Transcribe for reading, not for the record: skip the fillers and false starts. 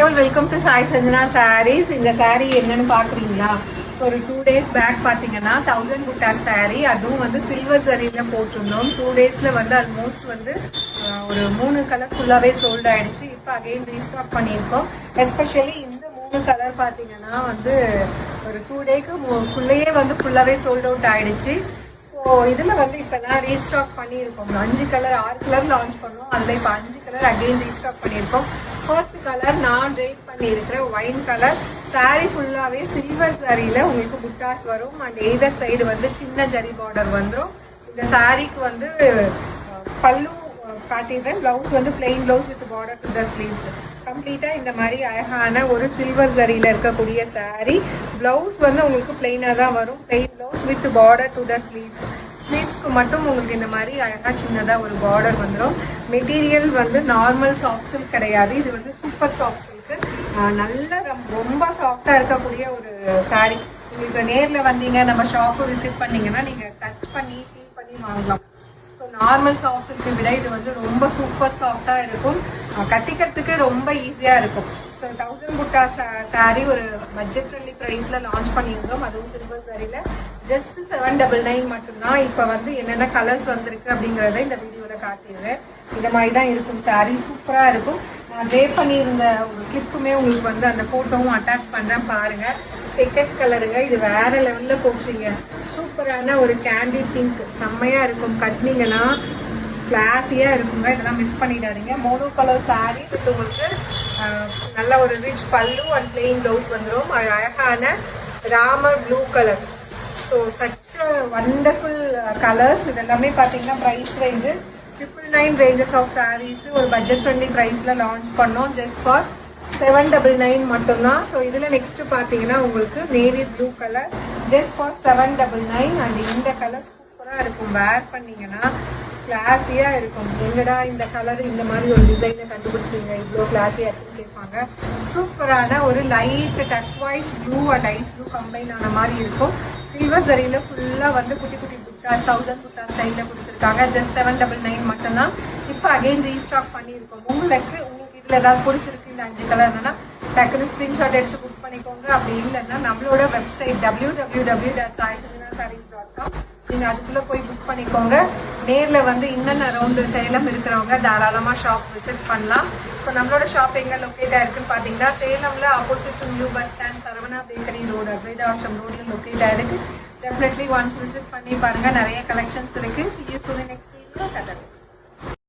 all, welcome to Sai Sanjana Sarees. இந்த saree என்னன்னு பாக்குறீங்களா? ஒரு 2 days பேக் பாத்தீங்கன்னா 1000 புட்டா saree, அதுவும் வந்து சில்வர் ஜரியில போட்டிருந்தோம். 2 daysல வந்து ஆல்மோஸ்ட் வந்து ஒரு 3 கலர் ஃபுல்லாவே சோல்ட் ஆயிடுச்சு. இப்போ அகைன் ரீஸ்டாக் பண்ணியிருக்கோம். எஸ்பெஷலி இந்த 3 கலர் பாத்தீங்கன்னா வந்து ஒரு 2 டேக்கு ஃபுல்லையே வந்து ஃபுல்லாவே சோல்ட் அவுட் ஆயிடுச்சு. ஸோ இதில் வந்து இப்போ தான் ரீஸ்டாக் பண்ணியிருக்கோம். 5 கலர் 6 கலர் லான்ச் பண்ணோம். அதில் இப்போ 5 கலர் அகெயின் ரீஸ்டாக் பண்ணியிருக்கோம். ஃபர்ஸ்ட் கலர் நான் ட்ரேட் பண்ணியிருக்கிற ஒயின் கலர். சாரீ ஃபுல்லாகவே சில்வர் சாரியில் உங்களுக்கு புட்டாஸ் வரும். அண்ட் எய்தர் சைடு வந்து சின்ன ஜரி பார்டர் வந்துடும். இந்த சாரீக்கு வந்து பல்லு காட்டிடுறேன். பிளவுஸ் வந்து plain blouse with border to the sleeves. கம்ப்ளீட்டா இந்த மாதிரி அழகான ஒரு சில்வர் ஜரியில இருக்கக்கூடிய சாரீ. பிளவுஸ் வந்து உங்களுக்கு பிளெயினா தான் வரும். Plain blouse with border to the sleeves. ஸ்லீவ்ஸ்க்கு மட்டும் உங்களுக்கு இந்த மாதிரி அழகா சின்னதா ஒரு பார்டர் வந்துடும். மெட்டீரியல் வந்து நார்மல் சாஃப்ட் சில்க் கிடையாது. இது வந்து சூப்பர் சாஃப்ட் சில்க். நல்ல ரொம்ப சாஃப்டா இருக்கக்கூடிய ஒரு சாரீ. உங்களுக்கு நேர்ல வந்தீங்க, நம்ம ஷாப்பு விசிட் பண்ணீங்கன்னா நீங்க டச் பண்ணி ஃபீல் பண்ணி வாங்கலாம். ஸோ நார்மல் சாஃப்ட் சில்க்கு விட இது வந்து ரொம்ப சூப்பர் சாஃப்டாக இருக்கும். கட்டிக்கிறதுக்கு ரொம்ப ஈஸியாக இருக்கும். ஸோ 1000 புட்டா சாரீ ஒரு பட்ஜெட் ஃப்ரெண்ட்லி ப்ரைஸில் லான்ச் பண்ணியிருந்தோம். அதுவும் சில்வர் சாரியில் ஜஸ்ட் 799 மட்டும்தான். இப்போ வந்து என்னென்ன கலர்ஸ் வந்திருக்கு அப்படிங்கிறத இந்த வீடியோவில் காட்டிடுறேன். இந்த மாதிரி தான் இருக்கும் சாரீ. சூப்பராக இருக்கும். நான் ட்ரே பண்ணியிருந்த ஒரு கிளிப்புமே உங்களுக்கு வந்து அந்த ஃபோட்டோவும் அட்டாச் பண்ணுறேன் பாருங்கள். செகண்ட் கலருங்க. இது வேற லெவலில் போச்சுங்க. சூப்பரான ஒரு கேண்டி பிங்க். செம்மையாக இருக்கும். கட்டினீங்கன்னா கிளாஸியாக இருக்குங்க. இதெல்லாம் மிஸ் பண்ணிடாதீங்க. மோனோ கலர் சாரீ வித் உங்களுக்கு நல்ல ஒரு ரிச் பல்லு அண்ட் பிளெயின் ப்ளவுஸ் வந்துடும். அழகான Ramar blue colour. So such wonderful colours. இதெல்லாமே பார்த்தீங்கன்னா price range 999 ranges of sarees ஒரு பட்ஜெட் ஃப்ரெண்ட்லி ப்ரைஸில் லான்ச் பண்ணோம். ஜஸ்ட் ஃபார் 799 மட்டும்தான். ஸோ இதில் நெக்ஸ்ட் பார்த்தீங்கன்னா உங்களுக்கு navy blue colour just for 799. And இந்த கலர் சூப்பராக இருக்கும். வேர் பண்ணீங்கன்னா கிளாஸியாக இருக்கும். என்னடா இந்த கலர் இந்த மாதிரி ஒரு டிசைனை கண்டுபிடிச்சிங்க, இவ்வளோ கிளாஸியாக இருக்குன்னு கேட்பாங்க. சூப்பரான ஒரு light turquoise blue and ice blue combine ஆன மாதிரி இருக்கும். சில்வர் சரியில் ஃபுல்லாக வந்து குட்டி குட்டி புட்டாஸ் 1000 புட்டா ஸ்டைலில் கொடுத்துருக்காங்க. ஜஸ்ட் 799 மட்டும்தான். இப்போ அகெயின் ரீஸ்டாக் பண்ணியிருக்கோம். உங்களுக்கு இதில் ஏதாவது பிடிச்சிருக்கு இந்த 5 கலர்னா டக்குன்னு ஸ்க்ரீன்ஷாட் எடுத்து புக் பண்ணிக்கோங்க. அப்படி இல்லைன்னா நம்மளோட வெப்சைட் www.saisanjanasarees.com நீங்கள் அதுக்குள்ளே போய் புக் பண்ணிக்கோங்க. நேரில் வந்து இன்னும் அரௌண்டு சேலம் இருக்கிறவங்க தாராளமாக ஷாப் விசிட் பண்ணலாம். ஸோ நம்மளோட ஷாப் எங்கே லொக்கேட் ஆயிருக்குன்னு பார்த்தீங்கன்னா சேலமில் opposite to new bus stand Saravana bakery road Advaitashram ரோடில் லொக்கேட் ஆயிருக்கு. டெஃபினெட்லி ஒன்ஸ் விசிட் பண்ணி பாருங்கள். நிறைய கலெக்ஷன்ஸ் இருக்குது. See you soon in next video.